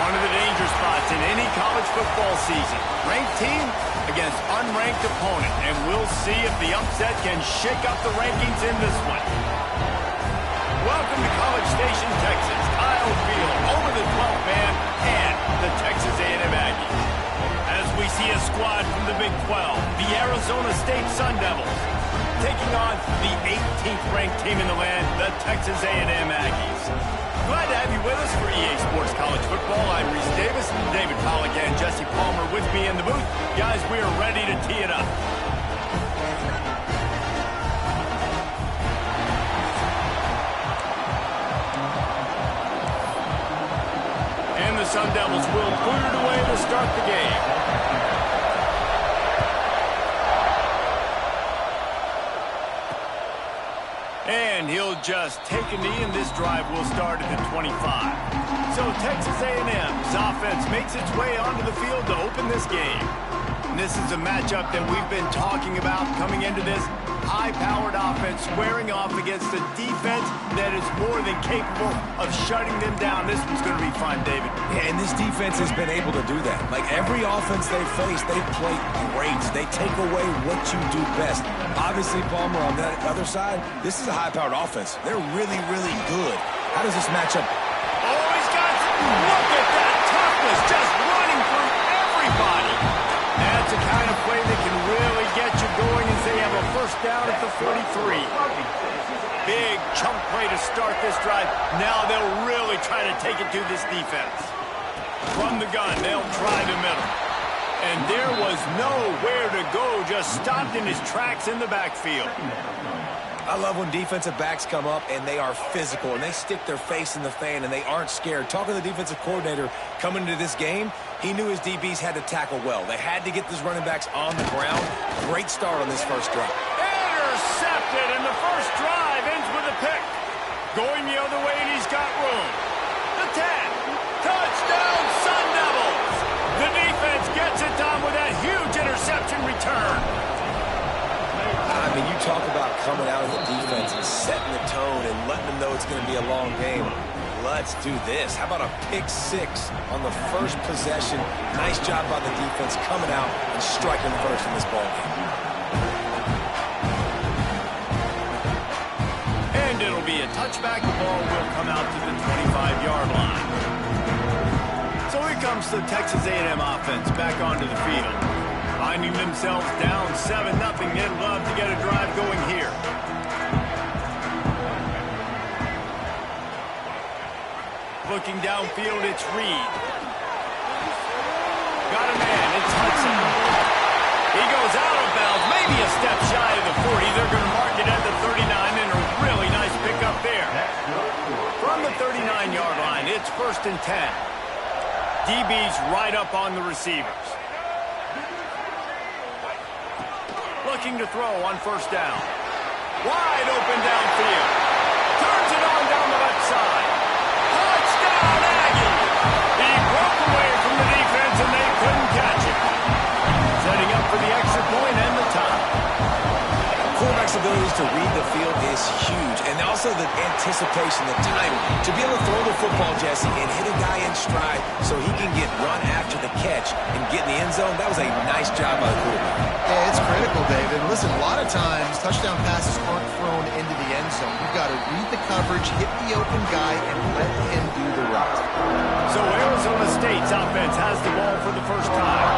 One of the danger spots in any college football season. Ranked team against unranked opponent. And we'll see if the upset can shake up the rankings in this one. Welcome to College Station, Texas. Kyle Field over the 12th man and the Texas A&M Aggies. As we see a squad from the Big 12, the Arizona State Sun Devils, taking on the 18th ranked team in the land, the Texas A&M Aggies. Glad to have you with us for EA Sports College Football. I'm Reese Davis, David Pollack, and Jesse Palmer with me in the booth. Guys, we are ready to tee it up. And the Sun Devils will put it away to start the game. And he'll just take a knee, and this drive will start at the 25. So Texas A&M's offense makes its way onto the field to open this game. And this is a matchup that we've been talking about coming into this. High-powered offense squaring off against a defense that is more than capable of shutting them down. This one's going to be fun, David. Yeah, and this defense has been able to do that. Like every offense they face, they play great. They take away what you do best. Obviously, Palmer, on that other side, this is a high-powered offense. They're really, really good. How does this match up? Oh, he's got look at that toughness, just running through everybody. That's the kind of play that can really get you going as they have a first down at the 43. Big chunk play to start this drive. Now they'll really try to take it to this defense. From the gun, they'll try the middle. And there was nowhere to go, just stopped in his tracks in the backfield. I love when defensive backs come up and they are physical and they stick their face in the fan and they aren't scared. Talking to the defensive coordinator coming into this game, he knew his DBs had to tackle well. They had to get these running backs on the ground. Great start on this first drive. Intercepted, and the first drive ends with a pick. Going the other way, and he's got room. The 10. Touchdown, Sun Devils. The defense gets it done with that huge interception return. I mean, you talk about coming out of the defense and setting the tone and letting them know it's going to be a long game. Let's do this. How about a pick six on the first possession? Nice job by the defense coming out and striking first in this ball game. And it'll be a touchback. The ball will come out to the 25-yard line. So here comes the Texas A&M offense back onto the field. Finding themselves down 7-0. They'd love to get a drive going here. Looking downfield, it's Reed. Got a man, it's Hudson. He goes out of bounds, maybe a step shy of the 40. They're going to mark it at the 39, and a really nice pickup there. From the 39-yard line, it's 1st and 10. DB's right up on the receivers. Looking to throw on 1st down. Wide open downfield. Turns it on down the left side. Touchdown, Aggies! He broke away from the defense and they couldn't catch it. Setting up for the extra point and the tie. Quarterback's abilities to read the field is huge, and also the anticipation, the timing. To be able to throw the football, Jesse, and hit a guy in stride so he can get run after the catch and get in the end zone, that was a nice job by the quarterback. Yeah, it's critical, David. Listen, a lot of times touchdown passes aren't thrown into the end zone. You've got to read the coverage, hit the open guy, and let him do the rest. So Arizona State's offense has the ball for the first time.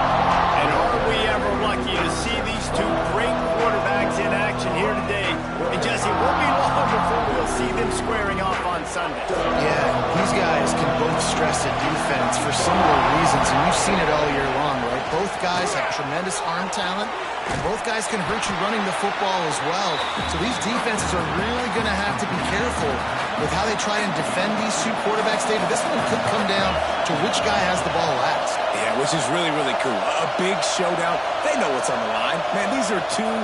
And are we ever lucky to see these two great quarterbacks in action here today? And Jesse, it won't be long before we'll see them squaring off on Sunday. Yeah, these guys can both stress a defense for similar reasons, and you've seen it all year long, right? Both guys have tremendous arm talent, and both guys can hurt you running the football as well. So these defenses are really going to have to be careful with how they try and defend these two quarterbacks. David, this one could come down to which guy has the ball last. Yeah, which is really, really cool. A big showdown. They know what's on the line. Man, these are two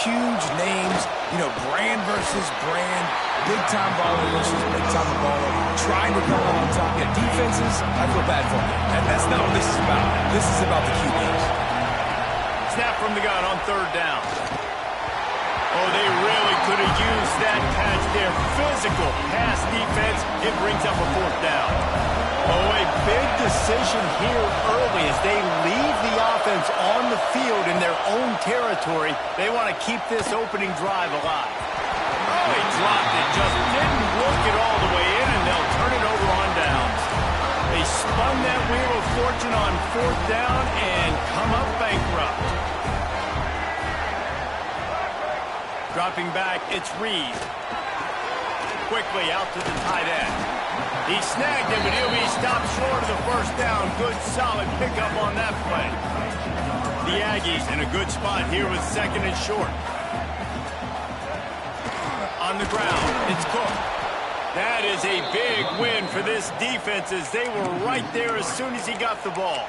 huge names. You know, brand versus brand. Big-time baller versus big-time baller. Trying to come out on top. Yeah, defenses, I feel bad for them. And that's not what this is about. This is about the QBs. Snap from the gun on 3rd down. Oh, they really could have used that catch there. Physical pass defense. It brings up a 4th down. Oh, a big decision here early as they leave the offense on the field in their own territory. They want to keep this opening drive alive. Oh, he dropped it. Just didn't work it all the way in, and they'll turn it over on downs. They spun that wheel of fortune on 4th down and come up bankrupt. Dropping back, it's Reed. Quickly out to the tight end. He snagged him, but he'll be stopped short of the first down. Good, solid pickup on that play. The Aggies in a good spot here with 2nd and short. On the ground, it's Cook. That is a big win for this defense as they were right there as soon as he got the ball.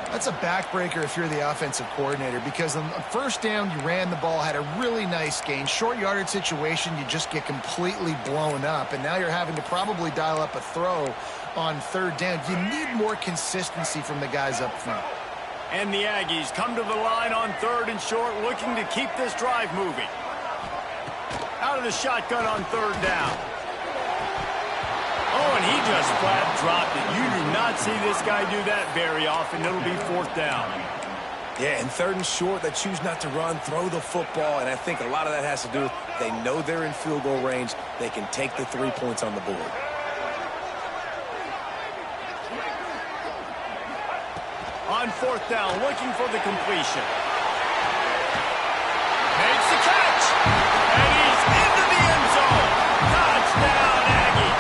That's a backbreaker if you're the offensive coordinator, because on the 1st down, you ran the ball, had a really nice gain. Short yardage situation, you just get completely blown up, and now you're having to probably dial up a throw on 3rd down. You need more consistency from the guys up front. And the Aggies come to the line on 3rd and short, looking to keep this drive moving. Out of the shotgun on 3rd down. Oh, and he just flat dropped it. You do not see this guy do that very often. It'll be 4th down. Yeah, and 3rd and short, they choose not to run, throw the football, and I think a lot of that has to do with they know they're in field goal range. They can take the 3 points on the board. On 4th down, looking for the completion. Makes the catch. And he's into the end zone. Touchdown, Aggie.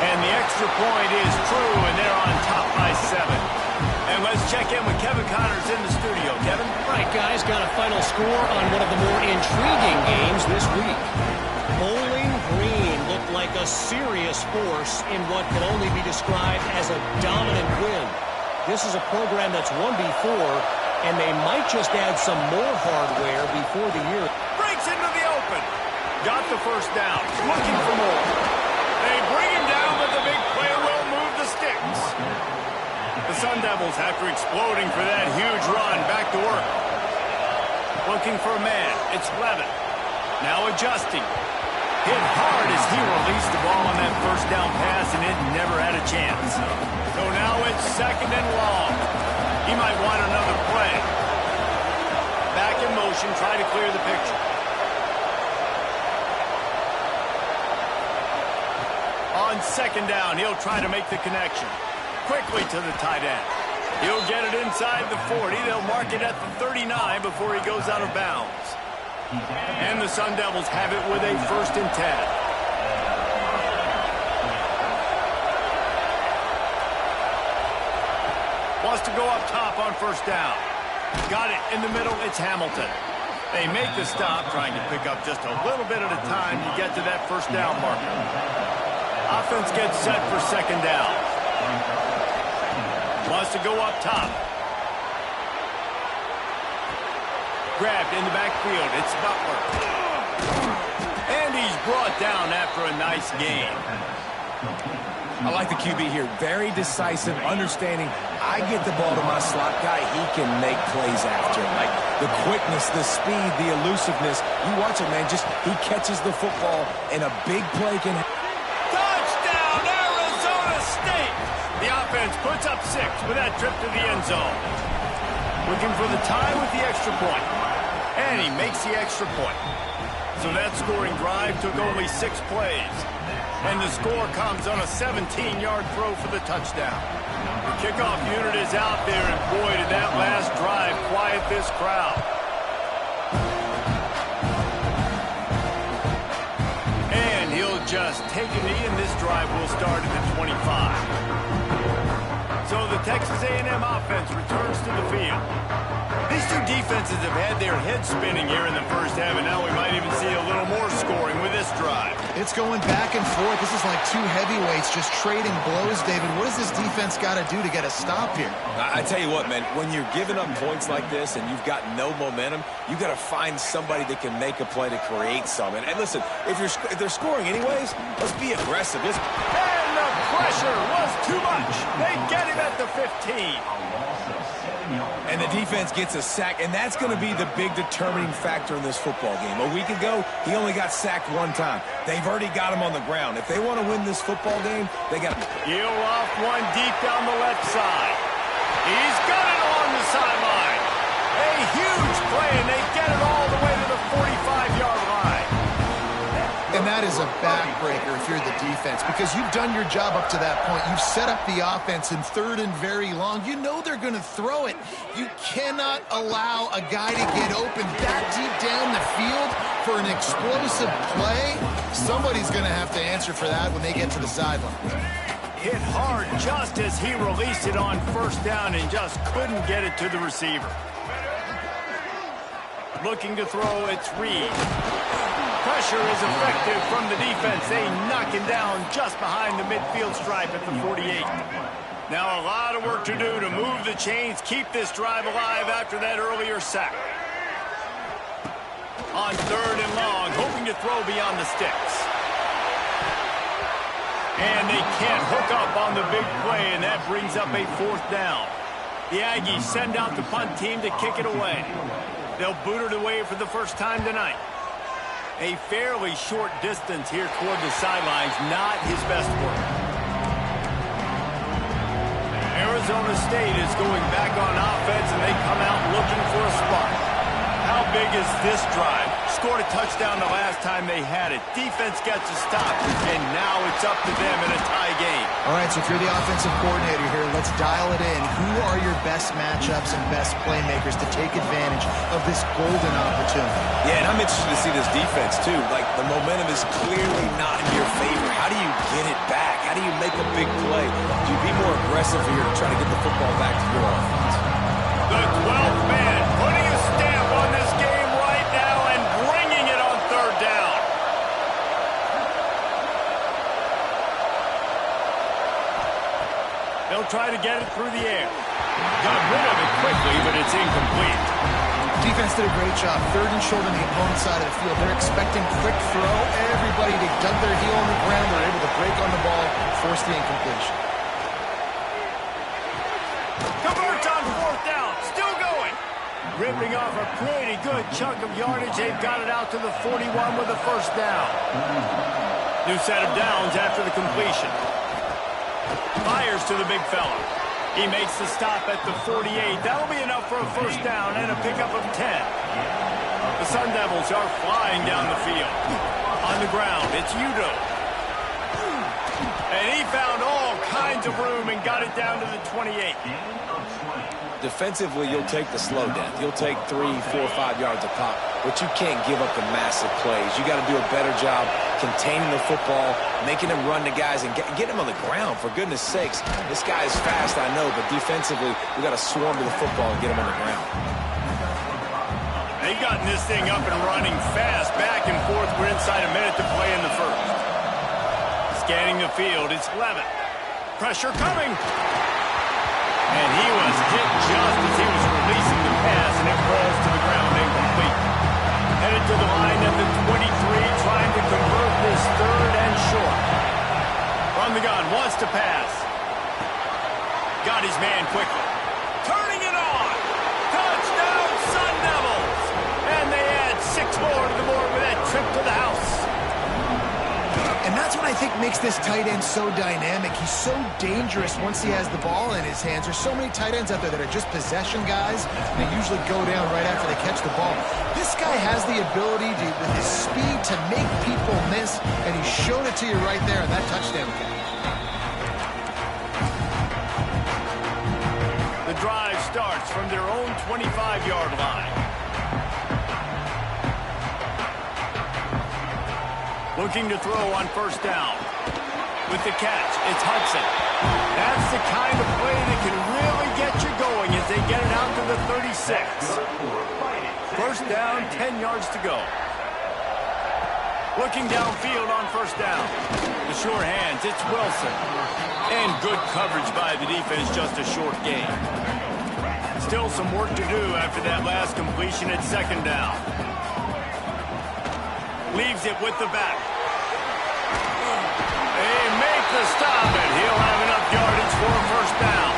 And the extra point is true, and they're on top by 7. And let's check in with Kevin Connors in the studio. Kevin? Right, guys, got a final score on one of the more intriguing games this week. Bowling Green looked like a serious force in what can only be described as a dominant win. This is a program that's won before, and they might just add some more hardware before the year. Breaks into the open. Got the 1st down. Looking for more. They bring him down, but the big play will move the sticks. The Sun Devils, after exploding for that huge run, back to work. Looking for a man. It's Levin. Now adjusting. Hit hard as he released the ball on that 1st down pass, and it never had a chance. So now it's 2nd and long. He might want another play. Back in motion, try to clear the picture. On 2nd down, he'll try to make the connection. Quickly to the tight end. He'll get it inside the 40. They'll mark it at the 39 before he goes out of bounds. And the Sun Devils have it with a 1st and 10. Wants to go up top on 1st down. Got it in the middle. It's Hamilton. They make the stop, trying to pick up just a little bit at a time to get to that 1st down marker. Offense gets set for 2nd down. Wants to go up top. Grabbed in the backfield. It's Butler. And he's brought down after a nice game. I like the QB here. Very decisive, understanding I get the ball to my slot guy, he can make plays after. Like the quickness, the speed, the elusiveness. You watch it, man. Just he catches the football, and a big play can... Touchdown, Arizona State! The offense puts up 6 with that trip to the end zone. Looking for the tie with the extra point. And he makes the extra point. So that scoring drive took only 6 plays. And the score comes on a 17-yard throw for the touchdown. The kickoff unit is out there, and boy, did that last drive quiet this crowd. And he'll just take a knee, and this drive will start at the 25. So the Texas A&M offense returns to the field. These two defenses have had their heads spinning here in the first half, and now we might even see a little more scoring with this drive. It's going back and forth. This is like two heavyweights just trading blows, David. What does this defense got to do to get a stop here? I tell you what, man, when you're giving up points like this and you've got no momentum, you got to find somebody that can make a play to create some. And listen, if they're scoring anyways, let's be aggressive. And the pressure was too much. They get him at the 15. And the defense gets a sack, and that's going to be the big determining factor in this football game. A week ago, he only got sacked one time. They've already got him on the ground. If they want to win this football game, they got to... He'll off one deep down the left side. He's got it along the sideline. A huge play, and they get it all the way to the 45-yard line. And that is a backbreaker if you're the defense, because you've done your job up to that point. You've set up the offense in 3rd and very long. You know they're going to throw it. You cannot allow a guy to get open that deep down the field for an explosive play. Somebody's going to have to answer for that when they get to the sideline. Hit hard just as he released it on 1st down and just couldn't get it to the receiver. Looking to throw, it's Reed. Pressure is effective from the defense. They knock him down just behind the midfield stripe at the 48. Now a lot of work to do to move the chains, keep this drive alive after that earlier sack. On 3rd and long, hoping to throw beyond the sticks. And they can't hook up on the big play, and that brings up a 4th down. The Aggies send out the punt team to kick it away. They'll boot it away for the first time tonight. A fairly short distance here toward the sidelines, not his best work. Arizona State is going back on offense, and they come out looking for a spark. How big is this drive? Scored a touchdown the last time they had it. Defense gets a stop, and now it's up to them in a tie game. All right, so if you're the offensive coordinator here, let's dial it in. Who are your best matchups and best playmakers to take advantage of this golden opportunity? Yeah, and I'm interested to see this defense, too. Like, the momentum is clearly not in your favor. How do you get it back? How do you make a big play? Do you be more aggressive here to try to get the football back to your offense? The 12th man putting a stamp on this game right now and bringing it on 3rd down. They'll try to get it through the air. Got rid of it quickly, but it's incomplete. Defense did a great job. 3rd and short on the opponent side of the field. They're expecting quick throw. Everybody, they dug their heel on the ground. They're able to break on the ball, force the incompletion. Converts on 4th down. Still going. Ripping off a pretty good chunk of yardage. They've got it out to the 41 with a 1st down. New set of downs after the completion. Fires to the big fella. He makes the stop at the 48. That'll be enough for a 1st down and a pickup of 10. The Sun Devils are flying down the field. On the ground, it's Udo. And he found all kinds of room and got it down to the 28. Defensively, you'll take the slow death. You'll take 3, 4, 5 yards a pop, but you can't give up the massive plays. You got to do a better job containing the football, making them run the guys, and get them on the ground, for goodness sakes. This guy is fast, I know, but defensively, we got to swarm to the football and get him on the ground. They've gotten this thing up and running fast, back and forth. We're inside a minute to play in the 1st. Scanning the field, it's Levitt. Pressure coming. And he was hit just as he was releasing the pass, and it falls to the ground incomplete. Headed to the line at the 23, trying to convert this 3rd and short. From the gun, wants to pass. Got his man quickly. Turning it on. Touchdown, Sun Devils. And they add 6 more to the board with that trip to the house. And that's what I think makes this tight end so dynamic. He's so dangerous once he has the ball in his hands. There's so many tight ends out there that are just possession guys. They usually go down right after they catch the ball. This guy has the ability to, with his speed, to make people miss, and he showed it to you right there in that touchdown catch. The drive starts from their own 25-yard line. Looking to throw on 1st down. With the catch, it's Hudson. That's the kind of play that can really get you going as they get it out to the 36. 1st down, 10 yards to go. Looking downfield on 1st down. The short hands, it's Wilson. And good coverage by the defense, just a short gain. Still some work to do after that last completion at 2nd down. Leaves it with the back. They make the stop, and he'll have enough yardage for a 1st down.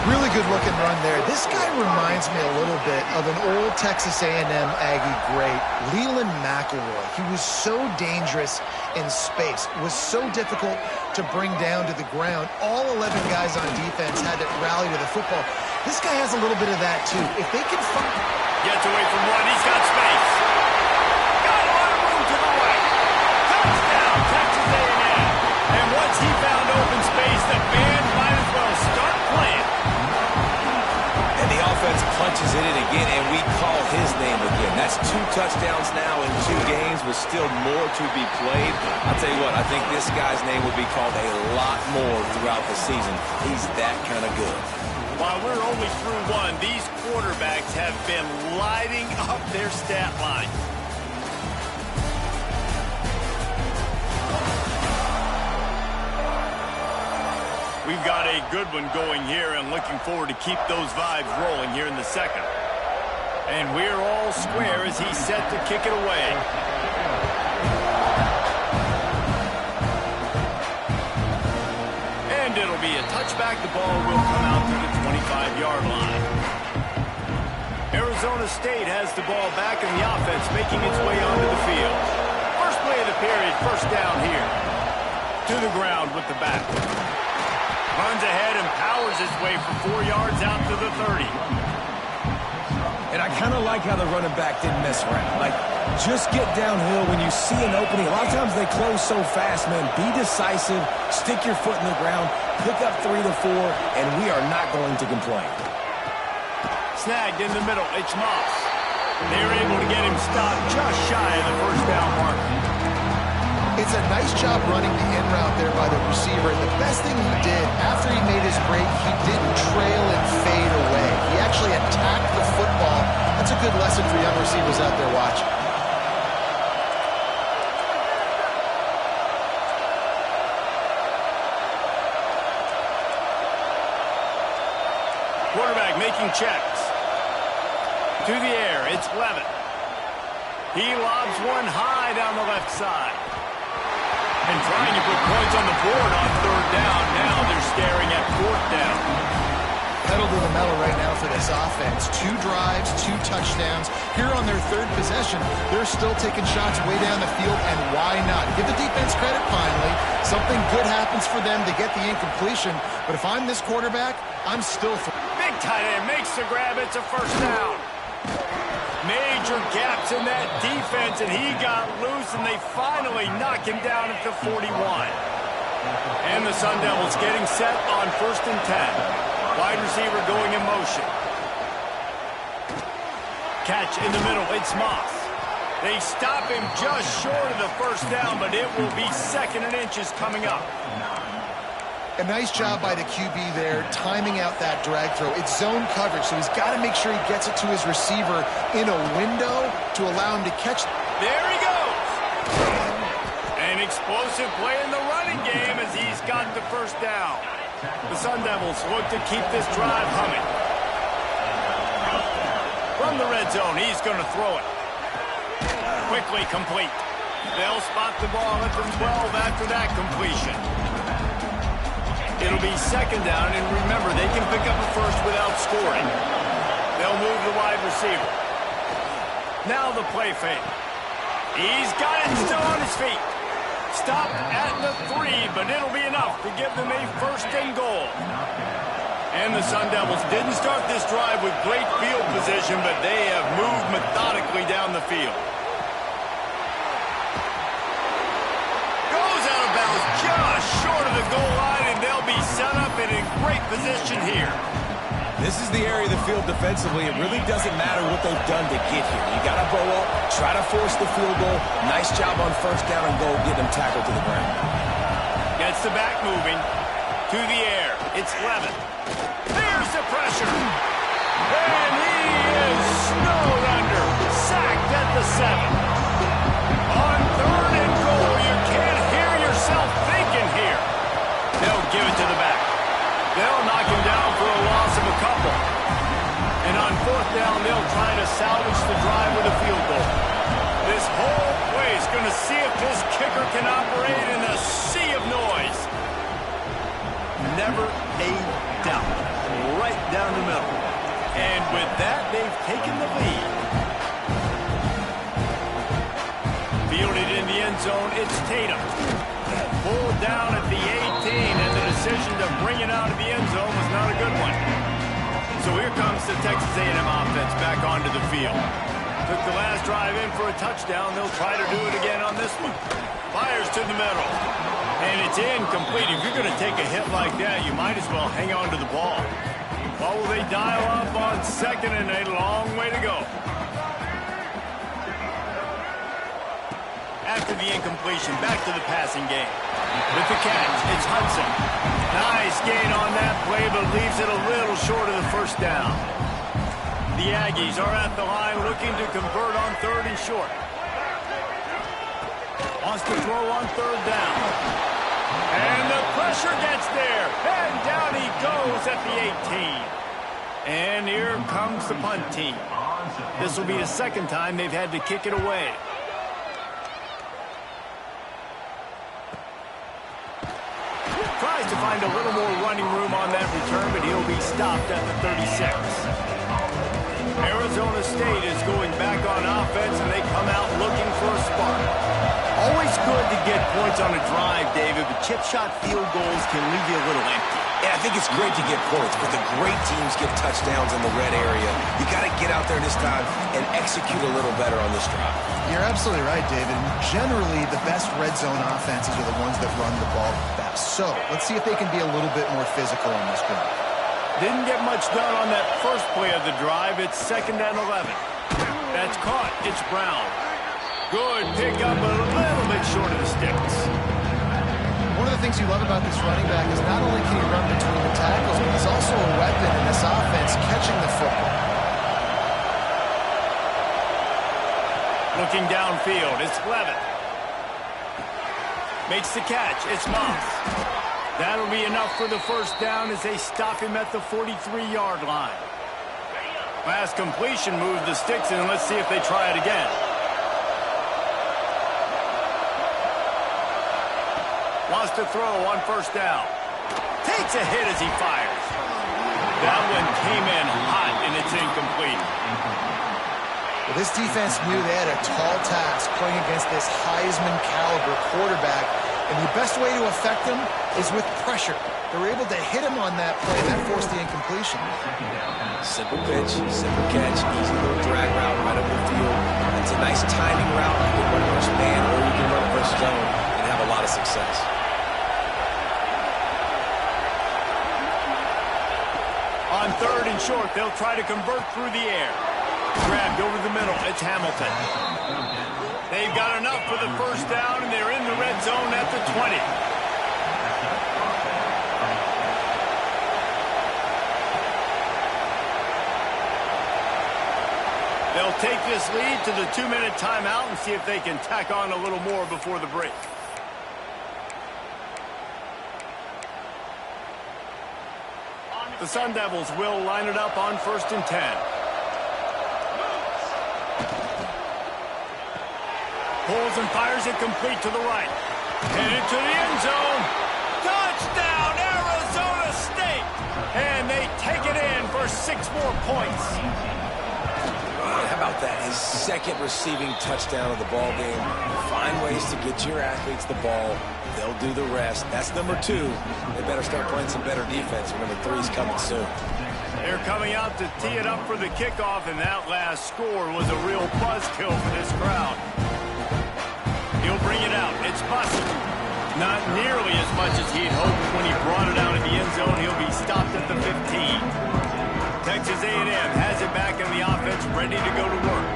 Really good-looking run there. This guy reminds me a little bit of an old Texas A&M Aggie great, Leland McElroy. He was so dangerous in space, was so difficult to bring down to the ground. All 11 guys on defense had to rally to the football. This guy has a little bit of that, too. If they can find... Gets away from one. He's got space. Got a lot of room to the right. Touchdown, Texas A&M. And once he found open space, the band might as well start playing. And the offense punches it in again, and we call his name again. That's 2 touchdowns now in 2 games with still more to be played. I'll tell you what, I think this guy's name will be called a lot more throughout the season. He's that kind of good. While we're only through 1, these quarterbacks have been lighting up their stat line. We've got a good one going here and looking forward to keep those vibes rolling here in the second. And we're all square as he's set to kick it away. And it'll be a touchback. The ball will come out to the 25-yard line. Arizona State has the ball back in the offense, making its way onto the field. First play of the period, first down here. To the ground with the back. Runs ahead and powers his way for 4 yards out to the 30. And I kind of like how the running back didn't mess around. Like, just get downhill when you see an opening. A lot of times they close so fast, man. Be decisive, stick your foot in the ground, pick up 3 to 4, and we are not going to complain. Snagged in the middle, it's Moss. They're able to get him stopped just shy of the first down mark. It's a nice job running the in route there by the receiver. And the best thing he did, after he made his break, he didn't trail and fade away. He actually attacked the football. That's a good lesson for young receivers out there watching. Quarterback making checks. To the air, it's Levitt. He lobs one high down the left side. And trying to put points on the board on 3rd down. Now they're staring at 4th down. Pedal to the metal right now for this offense. 2 drives, 2 touchdowns. Here on their 3rd possession, they're still taking shots way down the field, and why not? Give the defense credit finally. Something good happens for them to get the incompletion, but if I'm this quarterback, I'm still... Big tight end makes the grab. It's a first down. Major gaps in that defense, and he got loose, and they finally knock him down at the 41. And the Sun Devils getting set on 1st and 10. Wide receiver going in motion. Catch in the middle, it's Moss. They stop him just short of the first down, but it will be 2nd and inches coming up. A nice job by the QB there, timing out that drag throw. It's zone coverage, so he's got to make sure he gets it to his receiver in a window to allow him to catch. There he goes. An explosive play in the running game as he's got the first down. The Sun Devils look to keep this drive humming. From the red zone, he's going to throw it. Quickly complete. They'll spot the ball at the 12 after that completion. It'll be 2nd down, and remember, they can pick up a first without scoring. They'll move the wide receiver. Now the play fake. He's got it still on his feet. Stopped at the 3, but it'll be enough to give them a 1st and goal. And the Sun Devils didn't start this drive with great field position, but they have moved methodically down the field. Goes out of bounds just short of the goal line, and they'll be set up in a great position here. This is the area of the field defensively. It really doesn't matter what they've done to get here. You got to bow up, try to force the field goal. Nice job on 1st down and goal, get them tackled to the ground. Gets the back moving. To the air. It's Levitt. There's the pressure. And he is snowed under. Sacked at the 7. On 3rd and goal, you can't hear yourself thinking here. They'll give it to the back. They'll knock him down for a loss of a couple. And on 4th down, they'll try to salvage the drive with a field goal. This whole place is going to see if this kicker can operate in a sea of noise. Never a doubt. right down the middle. And with that, they've taken the lead. Fielded in the end zone, it's Tatum. Pulled down at the 18, and the decision to bring it out of the end zone was not a good one. So here comes the Texas A&M offense back onto the field. Took the last drive in for a touchdown. They'll try to do it again on this one. Fires to the middle. And it's incomplete. If you're going to take a hit like that, you might as well hang on to the ball. Well, will they dial up on second and a long way to go? After the incompletion, back to the passing game. With the catch, it's Hudson. Nice gain on that play, but leaves it a little short of the first down. The Aggies are at the line looking to convert on 3rd and short. Wants to throw on 3rd down. And the pressure gets there. And down he goes at the 18. And here comes the punt team. This will be the second time they've had to kick it away. Tries to find a little more running room on that return, but he'll be stopped at the 36. Arizona State is going back on offense, and they come out looking for a spark. Always good to get points on a drive, David, but chip shot field goals can leave you a little empty. Yeah, I think it's great to get points, but the great teams get touchdowns in the red area. You got to get out there this time and execute a little better on this drive. You're absolutely right, David. Generally, the best red zone offenses are the ones that run the ball best. So let's see if they can be a little bit more physical on this drive. Didn't get much done on that first play of the drive. It's 2nd and 11. That's caught. It's Brown. Good pick up, a little bit short of the sticks. One of the things you love about this running back is not only can he run between the tackles, but he's also a weapon in this offense catching the football. Looking downfield, it's Levitt. Makes the catch, it's Moss. That'll be enough for the first down as they stop him at the 43-yard line. Last completion moved the sticks, and let's see if they try it again. Wants to throw on 1st down. Takes a hit as he fires. That one came in hot, and it's incomplete. Well, this defense knew they had a tall task playing against this Heisman-caliber quarterback, and the best way to affect him is with pressure. They were able to hit him on that play, and that forced the incompletion. Simple pitch, simple catch, easy little drag route right up the field. It's a nice timing route. You can run versus man, or you can run versus zone and have a lot of success. On 3rd and short, they'll try to convert through the air. Grabbed over the middle, it's Hamilton. They've got enough for the first down, and they're in the red zone at the 20. They'll take this lead to the 2-minute timeout and see if they can tack on a little more before the break. The Sun Devils will line it up on 1st and 10. Pulls and fires it complete to the right. Headed to the end zone. Touchdown, Arizona State! And they take it in for 6 more points. How about that? His 2nd receiving touchdown of the ball game. Find ways to get your athletes the ball. They'll do the rest. That's number 2. They better start playing some better defense, or number 3's coming soon. They're coming out to tee it up for the kickoff, and that last score was a real buzzkill for this crowd. He'll bring it out. It's Bussett. Not nearly as much as he'd hoped when he brought it out of the end zone. He'll be stopped at the 15. Texas A&M has it back in the offense, ready to go to work.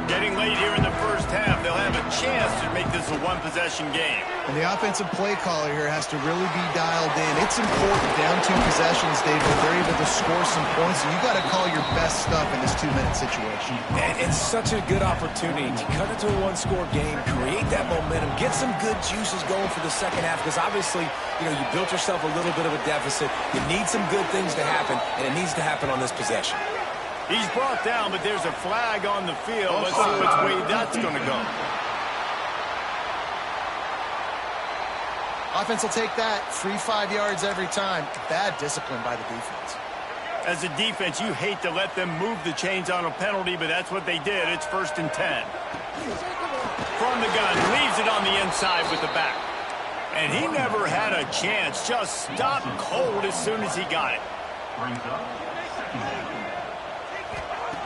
Getting late here in the first half, they'll have a chance to make this a one-possession game. And the offensive play caller here has to really be dialed in. It's important, down 2 possessions, David, they're able to score some points, and you got to call your best stuff in this 2-minute situation. And it's such a good opportunity to cut it to a 1-score game, create that momentum, get some good juices going for the second half, because obviously, you built yourself a little bit of a deficit. You need some good things to happen, and it needs to happen on this possession. He's brought down, but there's a flag on the field. Let's see which way that's going to go. Offense will take that. 3-5 yards every time. Bad discipline by the defense. As a defense, you hate to let them move the chains on a penalty, but that's what they did. It's 1st and 10. From the gun, leaves it on the inside with the back. And he never had a chance. Just stopped cold as soon as he got it.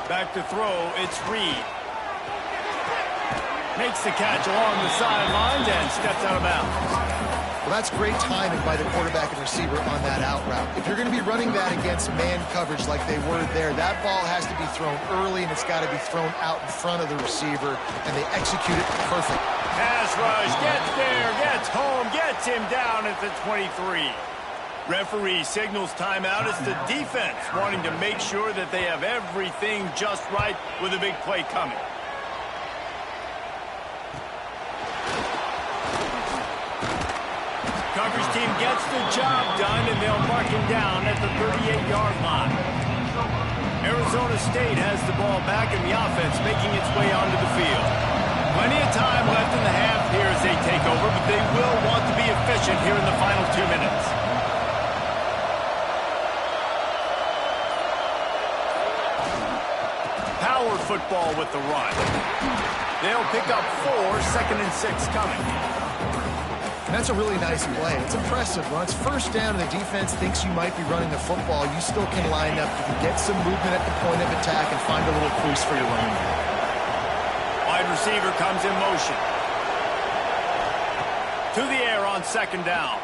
Back to throw, it's Reed. Makes the catch along the sidelines and steps out of bounds. Well, that's great timing by the quarterback and receiver on that out route. If you're going to be running that against man coverage like they were there, that ball has to be thrown early, and it's got to be thrown out in front of the receiver, and they execute it perfect. Pass rush, gets there, gets home, gets him down at the 23. Referee signals timeout. It's the defense wanting to make sure that they have everything just right with a big play coming. Coverage team gets the job done, and they'll mark him down at the 38-yard line. Arizona State has the ball back, and the offense making its way onto the field. Plenty of time left in the half here as they take over, but they will want to be efficient here in the final 2 minutes. Power football with the run. They'll pick up 4, 2nd and 6 coming. That's a really nice play. It's impressive. When it's 1st down and the defense thinks you might be running the football, you still can line up. You can get some movement at the point of attack and find a little crease for your running back. Wide receiver comes in motion. To the air on 2nd down.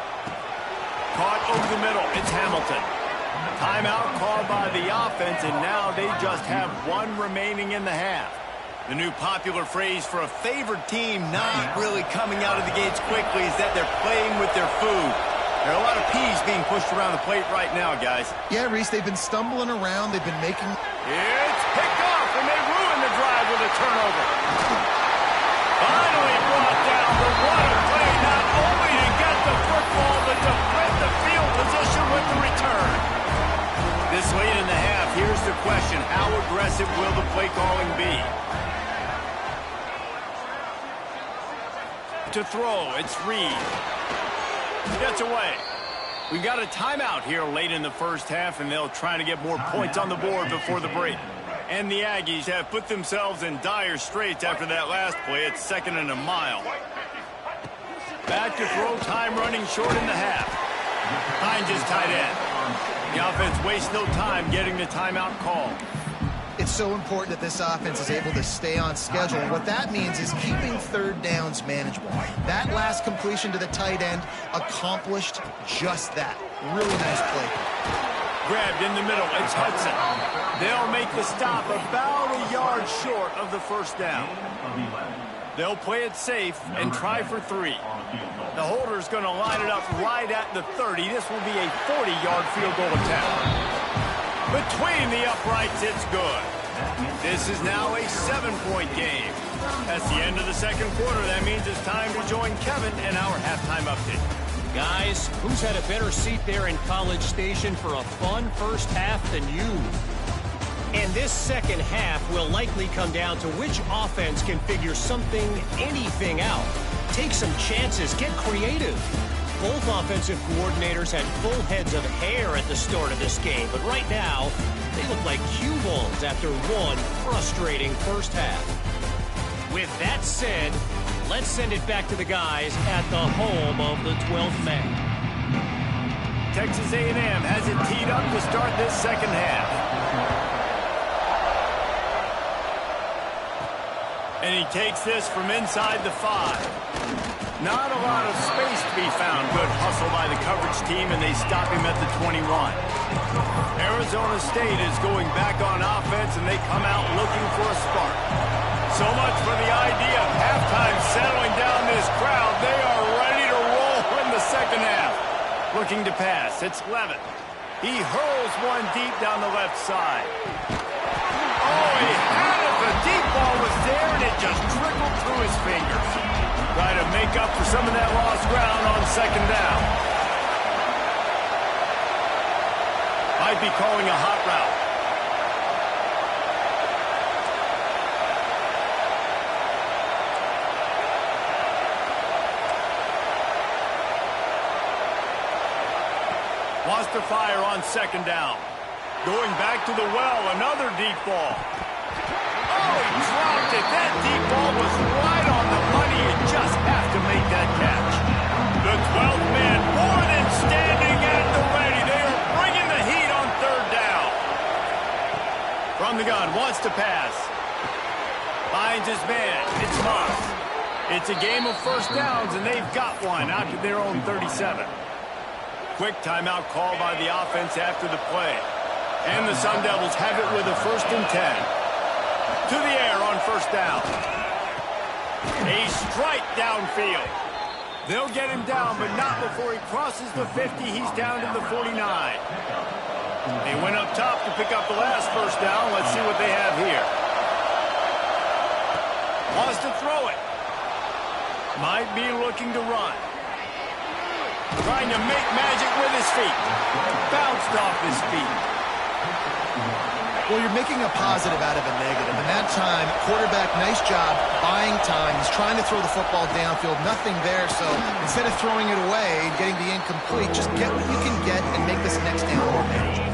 Caught over the middle. It's Hamilton. Timeout called by the offense, and now they just have 1 remaining in the half. The new popular phrase for a favored team not really coming out of the gates quickly is that they're playing with their food. There are a lot of peas being pushed around the plate right now, guys. Yeah, Reese, they've been stumbling around. They've been making... It's picked off, and they ruin the drive with a turnover. Finally brought down, but what a play, not only to get the football, but to flip the field position with the return. This late in the half, here's the question. How aggressive will the play calling be? To throw, it's Reed. Gets away. We got a timeout here late in the 1st half, and they'll try to get more points on the board before the break. And the Aggies have put themselves in dire straits after that last play. It's 2nd and a mile. Back to throw, time running short in the half. Hines is tight end. The offense wastes no time getting the timeout called. It's so important that this offense is able to stay on schedule. What that means is keeping 3rd downs manageable. That last completion to the tight end accomplished just that. Really nice play. Grabbed in the middle. It's Hudson. They'll make the stop about a yard short of the 1st down. They'll play it safe and try for 3. The holder's going to line it up right at the 30. This will be a 40-yard field goal attempt. Between the uprights, it's good. This is now a 7-point game. That's the end of the 2nd quarter. That means it's time to join Kevin in our halftime update. Guys, who's had a better seat there in College Station for a fun 1st half than you? And this 2nd half will likely come down to which offense can figure something, anything out. Take some chances, get creative. Both offensive coordinators had full heads of hair at the start of this game, but right now, they look like cue balls after one frustrating 1st half. With that said, let's send it back to the guys at the home of the 12th man. Texas A&M has it teed up to start this 2nd half. And he takes this from inside the 5. Not a lot of space to be found. Good hustle by the coverage team, and they stop him at the 21. Arizona State is going back on offense, and they come out looking for a spark. So much for the idea of halftime settling down this crowd. They are ready to roll in the 2nd half. Looking to pass. It's Levin. He hurls one deep down the left side. Oh, he had it. The deep ball was there, and it just trickled through his fingers. Try to make up for some of that lost ground on 2nd down. Might be calling a hot route. Wants to fire on 2nd down. Going back to the well, another deep ball. Oh, he dropped it. That deep ball was right on the money. You just have to make that catch. The 12th man more than standing at the ready. They are bringing the heat on third down. From the gun, wants to pass. Finds his man. It's Moss. It's a game of first downs, and they've got one out to their own 37. Quick timeout call by the offense after the play. And the Sun Devils have it with a 1st and 10. To the air on first down. A strike downfield. They'll get him down, but not before he crosses the 50. He's down to the 49. They went up top to pick up the last first down. Let's see what they have here. Wants to throw it. Might be looking to run. Trying to make magic with his feet. Bounced off his feet. Well, you're making a positive out of a negative. And that time, quarterback, nice job, buying time. He's trying to throw the football downfield. Nothing there, so instead of throwing it away and getting the incomplete, just get what you can get and make this next down more manageable.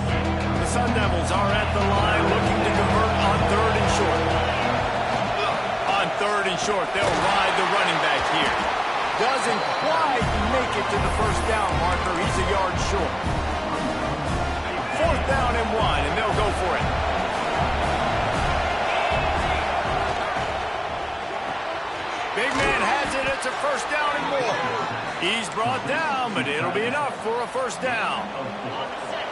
The Sun Devils are at the line looking to convert on 3rd and short. On 3rd and short, they'll ride the running back here. Doesn't quite make it to the first down marker. He's a yard short. 4th down and 1, and they'll go for it. Big man has it. It's a first down and more. He's brought down, but it'll be enough for a first down.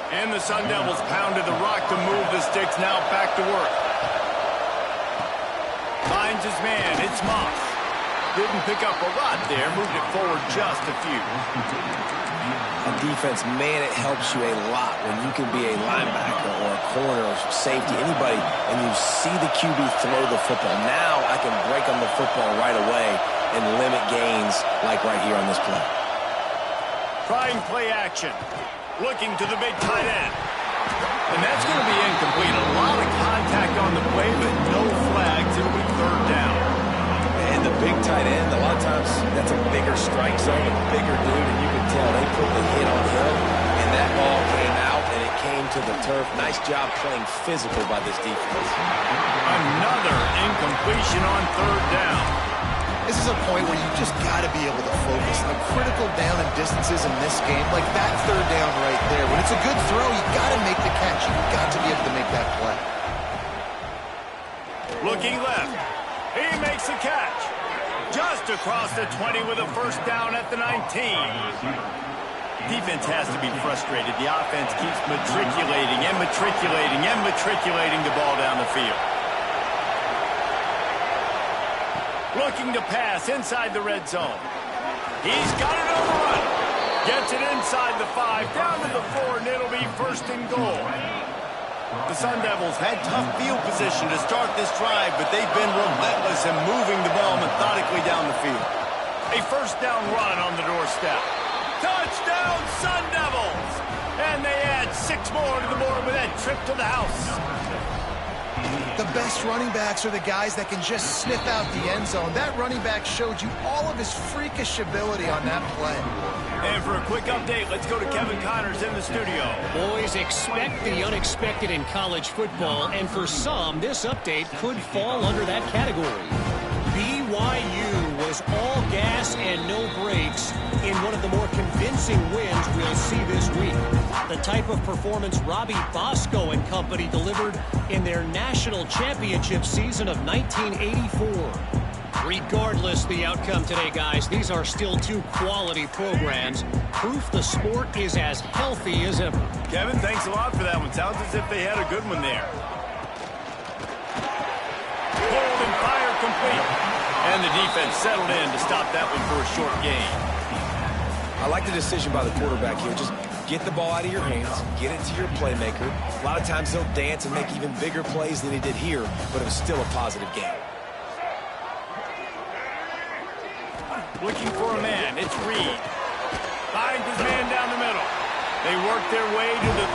And the Sun Devils pounded the rock to move the sticks. Now back to work. Finds his man. It's Moss. Didn't pick up a lot there. Moved it forward just a few. On defense, man, it helps you a lot when you can be a linebacker or a corner or safety, anybody, and you see the QB throw the football. Now I can break on the football right away and limit gains like right here on this play. Trying play action. Looking to the big tight end. And that's going to be incomplete. A lot of contact on the play, but no flags. It'll be 3rd down. And the big tight end, a lot of times that's a bigger strike zone, a bigger dude, and you can tell they put the hit on him, and that ball came out, and it came to the turf. Nice job playing physical by this defense. Another incompletion on 3rd down. This is a point where you just got to be able to focus. The critical down and distances in this game, like that 3rd down right there. When it's a good throw, you got to make the catch. You've got to be able to make that play. Looking left. He makes the catch. Just across the 20 with a first down at the 19. Defense has to be frustrated. The offense keeps matriculating and matriculating and matriculating the ball down the field. Looking to pass inside the red zone. He's got it on the run. Gets it inside the 5, down to the 4, and it'll be 1st and goal. The Sun Devils had tough field position to start this drive, but they've been relentless in moving the ball methodically down the field. A first down run on the doorstep. Touchdown, Sun Devils! And they add 6 more to the board with that trip to the house. The best running backs are the guys that can just sniff out the end zone. That running back showed you all of his freakish ability on that play. And for a quick update, let's go to Kevin Connors in the studio. Boys, expect the unexpected in college football, and for some, this update could fall under that category. BYU was all gas and no brakes in one of the more convincing wins we'll see this week. The type of performance Robbie Bosco and company delivered in their national championship season of 1984. Regardless the outcome today, guys, these are still 2 quality programs. Proof the sport is as healthy as ever. Kevin, thanks a lot for that one. Sounds as if they had a good one there. Hold and fire complete. And the defense settled in to stop that one for a short gain. I like the decision by the quarterback here. Just get the ball out of your hands, get it to your playmaker. A lot of times he'll dance and make even bigger plays than he did here, but it was still a positive game. Looking for a man. It's Reed. Finds his man down the middle. They work their way to the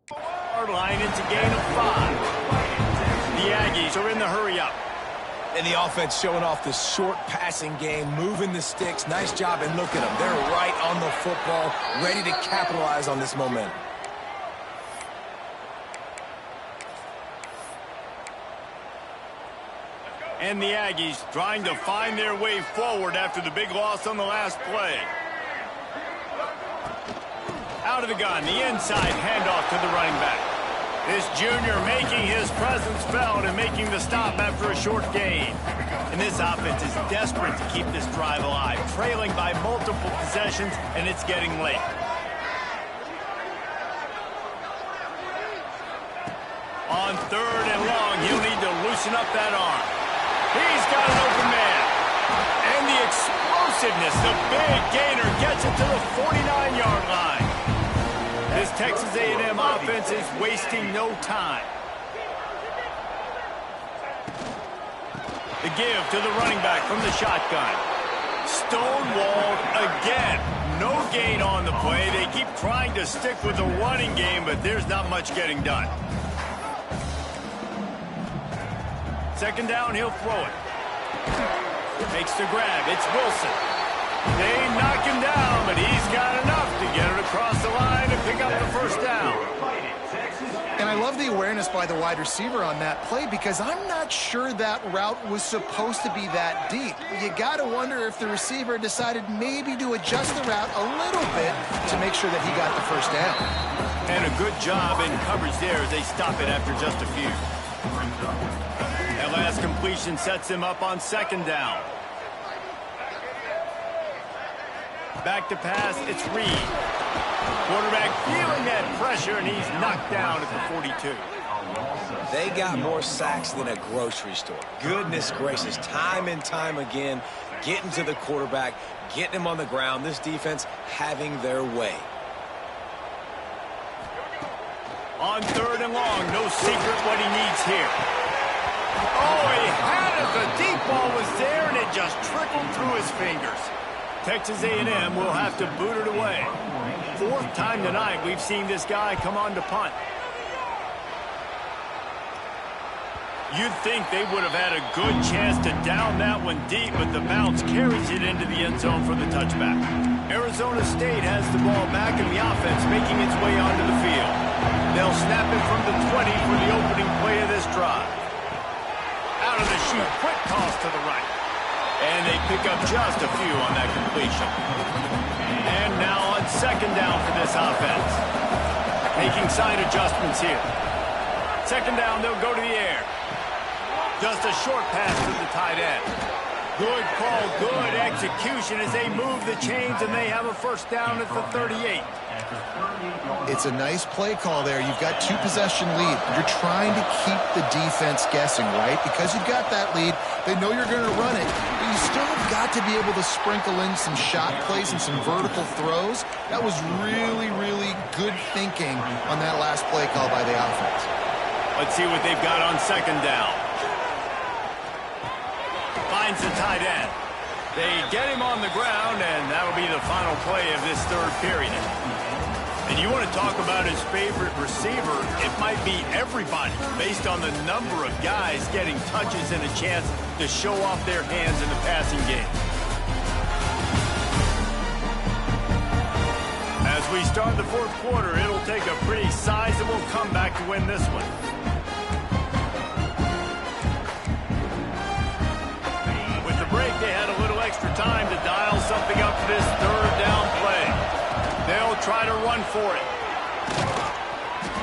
35-yard line. It's a gain of 5. The Aggies are in the hurry-up. And the offense showing off the short passing game, moving the sticks. Nice job, and look at them. They're right on the football, ready to capitalize on this momentum. And the Aggies trying to find their way forward after the big loss on the last play. Out of the gun, the inside handoff to the running back. This junior making his presence felt and making the stop after a short gain. And this offense is desperate to keep this drive alive, trailing by multiple possessions, and it's getting late. On 3rd and long, he'll need to loosen up that arm. He's got an open man. And the explosiveness, the big gainer gets it to the 49-yard line. This Texas A&M offense is wasting no time. The give to the running back from the shotgun. Stonewalled again. No gain on the play. They keep trying to stick with the running game, but there's not much getting done. 2nd down, he'll throw it. Makes the grab. It's Wilson. They knock him down, but he's got enough to get it across the line and pick up the 1st down. And I love the awareness by the wide receiver on that play because I'm not sure that route was supposed to be that deep. You got to wonder if the receiver decided maybe to adjust the route a little bit to make sure that he got the 1st down. And a good job in coverage there as they stop it after just a few. That last completion sets him up on 2nd down. Back to pass, it's Reed. Quarterback feeling that pressure, and he's knocked down at the 42. They got more sacks than a grocery store. Goodness gracious, time and time again, getting to the quarterback, getting him on the ground. This defense having their way. On 3rd and long, no secret what he needs here. Oh, he had it. The deep ball was there, and it just trickled through his fingers. Texas A&M will have to boot it away. 4th time tonight we've seen this guy come on to punt. You'd think they would have had a good chance to down that one deep, but the bounce carries it into the end zone for the touchback. Arizona State has the ball back in the offense, making its way onto the field. They'll snap it from the 20 for the opening play of this drive. Out of the chute, quick toss to the right. And they pick up just a few on that completion. And now on 2nd down for this offense. Making side adjustments here. 2nd down, they'll go to the air. Just a short pass to the tight end. Good call, good execution as they move the chains, and they have a 1st down at the 38. It's a nice play call there. You've got 2-possession lead. You're trying to keep the defense guessing, right? Because you've got that lead, they know you're going to run it, but you still have got to be able to sprinkle in some shot plays and some vertical throws. That was really, really good thinking on that last play call by the offense. Let's see what they've got on 2nd down. Finds the tight end. They get him on the ground, and that'll be the final play of this 3rd period. And you want to talk about his favorite receiver, it might be everybody based on the number of guys getting touches and a chance to show off their hands in the passing game. As we start the 4th quarter, it'll take a pretty sizable comeback to win this one. With the break, they had a little extra time to dial something up for this 3rd down play. They'll try to run for it.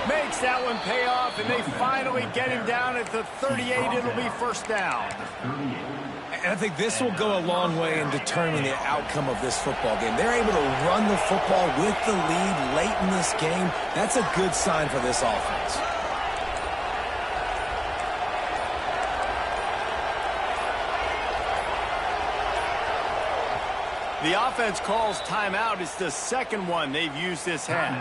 Makes that one pay off, and they finally get him down at the 38. It'll be 1st down. And I think this will go a long way in determining the outcome of this football game. They're able to run the football with the lead late in this game. That's a good sign for this offense. The offense calls timeout. It's the 2nd one they've used this half.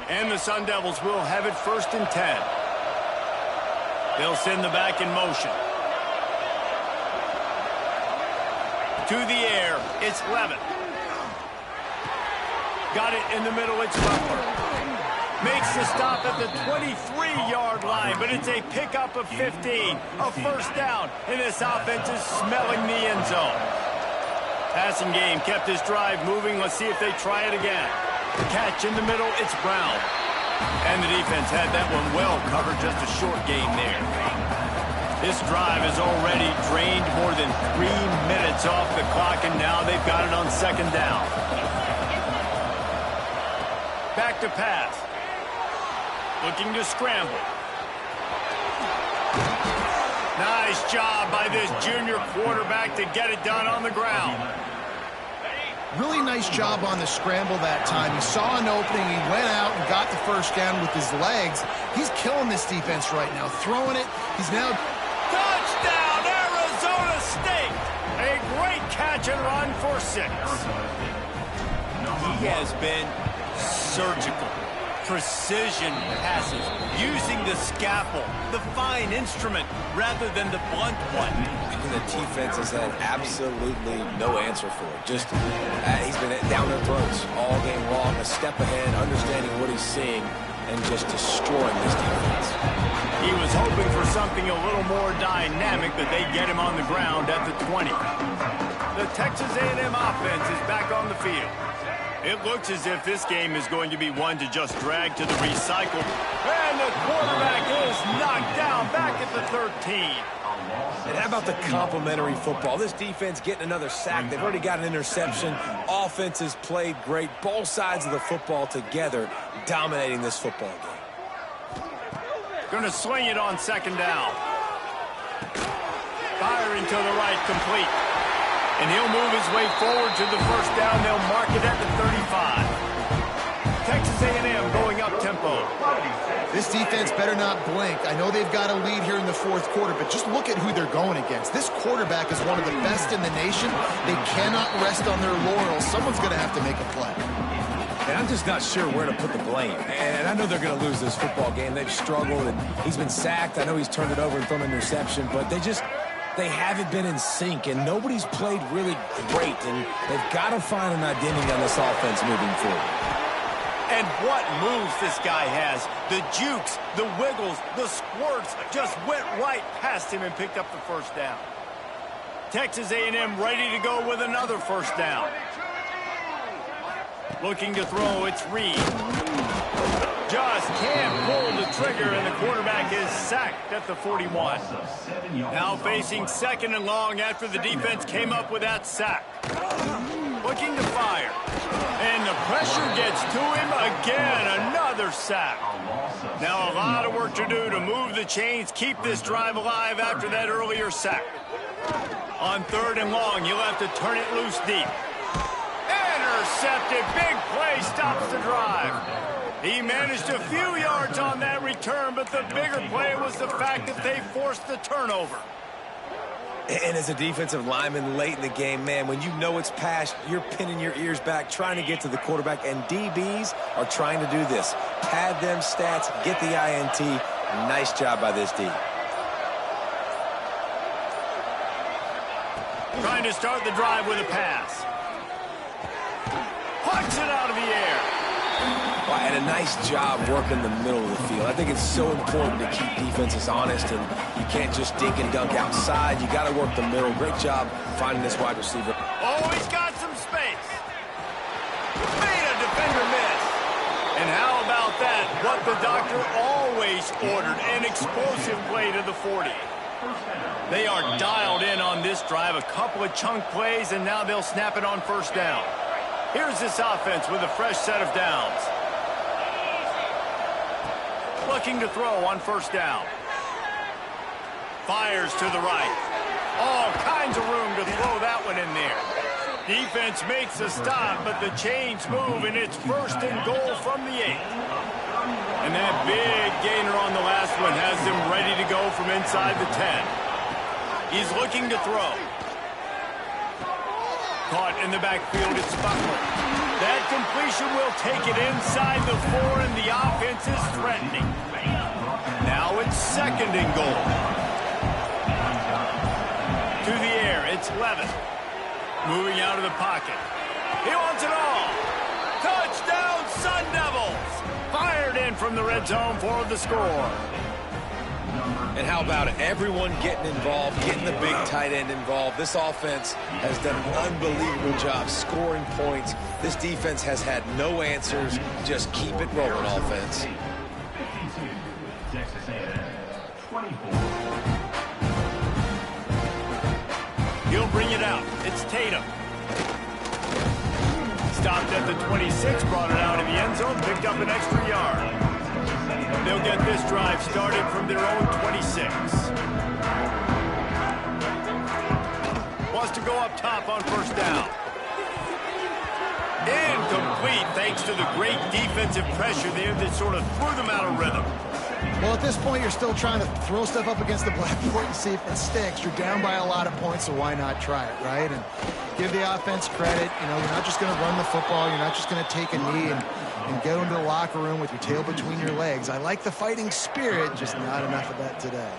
And the Sun Devils will have it 1st and 10. They'll send the back in motion. To the air, it's Levitt. Got it in the middle, it's Butler. Makes the stop at the 23-yard line, but it's a pickup of 15. A first down, and this offense is smelling the end zone. Passing game kept this drive moving. Let's see if they try it again. Catch in the middle, it's Brown. And the defense had that one well covered, just a short game there. This drive has already drained more than 3 minutes off the clock, and now they've got it on second down. Back to pass. Looking to scramble. Nice job by this junior quarterback to get it done on the ground. Really nice job on the scramble that time. He saw an opening. He went out and got the first down with his legs. He's killing this defense right now. Throwing it. He's now... Touchdown, Arizona State! A great catch and run for 6. He has been surgical. Precision passes, using the scalpel, the fine instrument, rather than the blunt one. And the defense has had absolutely no answer for it. Just, he's been down their throats all game long, a step ahead, understanding what he's seeing, and just destroying this defense. He was hoping for something a little more dynamic, but they get him on the ground at the 20. The Texas A&M offense is back on the field. It looks as if this game is going to be one to just drag to the recycle. And the quarterback is knocked down back at the 13. And how about the complimentary football? This defense getting another sack. They've already got an interception. Offense has played great. Both sides of the football together dominating this football game. Going to swing it on second down. Firing to the right, complete. And he'll move his way forward to the first down. They'll mark it at the 35. Texas A&M going up tempo. This defense better not blink. I know they've got a lead here in the fourth quarter, but just look at who they're going against. This quarterback is one of the best in the nation. They cannot rest on their laurels. Someone's going to have to make a play. And I'm just not sure where to put the blame. And I know they're going to lose this football game. They've struggled, and he's been sacked. I know he's turned it over and thrown an interception, but they haven't been in sync, and nobody's played really great, and they've got to find an identity on this offense moving forward. And what moves this guy has. The jukes, the wiggles, the squirts just went right past him and picked up the first down. Texas A&M ready to go with another first down. Looking to throw, it's Reed. Just can't pull the trigger, and the quarterback is sacked at the 41. Now facing second and long after the defense came up with that sack. Looking to fire. And the pressure gets to him again. Another sack. Now a lot of work to do to move the chains, keep this drive alive after that earlier sack. On third and long, you'll have to turn it loose deep. Intercepted. Big play stops the drive. He managed a few yards on that return, but the bigger play was the fact that they forced the turnover. And as a defensive lineman late in the game, man, when you know it's past, you're pinning your ears back, trying to get to the quarterback, and DBs are trying to do this. Pad them stats, get the INT. Nice job by this D. Trying to start the drive with a pass. Punch it out of the air. Well, and a nice job working the middle of the field. I think it's so important to keep defenses honest, and you can't just dink and dunk outside. You got to work the middle. Great job finding this wide receiver. Oh, he's got some space. Made a defender miss. And how about that? What the doctor always ordered, an explosive play to the 40. They are dialed in on this drive. A couple of chunk plays, and now they'll snap it on first down. Here's this offense with a fresh set of downs. Looking to throw on first down. Fires to the right. All kinds of room to throw that one in there. Defense makes a stop, but the chains move, and it's first and goal from the 8. And that big gainer on the last one has them ready to go from inside the 10. He's looking to throw. Caught in the backfield, it's Butler. That completion will take it inside the 4, and the offense is threatening. Now it's second and goal. To the air, it's Levis. Moving out of the pocket. He wants it all. Touchdown, Sun Devils! Fired and from the red zone for the score. And how about it? Everyone getting involved, getting the big tight end involved. This offense has done an unbelievable job scoring points. This defense has had no answers. Just keep it rolling, offense. He'll bring it out. It's Tatum. Stopped at the 26, brought it out in the end zone, picked up an extra yard. They'll get this drive started from their own 26. Wants to go up top on first down. Incomplete thanks to the great defensive pressure there that sort of threw them out of rhythm. Well, at this point, you're still trying to throw stuff up against the blackboard and see if it sticks. You're down by a lot of points, so why not try it, right? And give the offense credit. You know, you're not just going to run the football. You're not just going to take a knee and go into the locker room with your tail between your legs. I like the fighting spirit, just not enough of that today.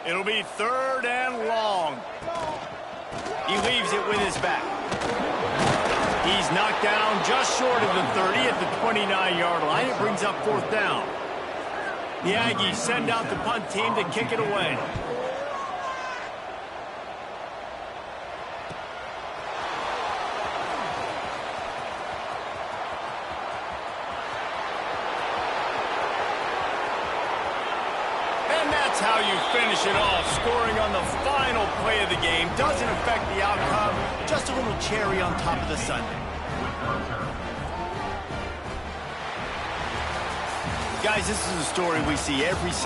It'll be 3rd and long. He leaves it with his back. He's knocked down just short of the 30 at the 29-yard line. It brings up 4th down. The Aggies send out the punt team to kick it away. And that's how you finish it off. Scoring on the final play of the game doesn't affect the outcome. Just a little cherry on top of the sundae. Guys, this is a story we see every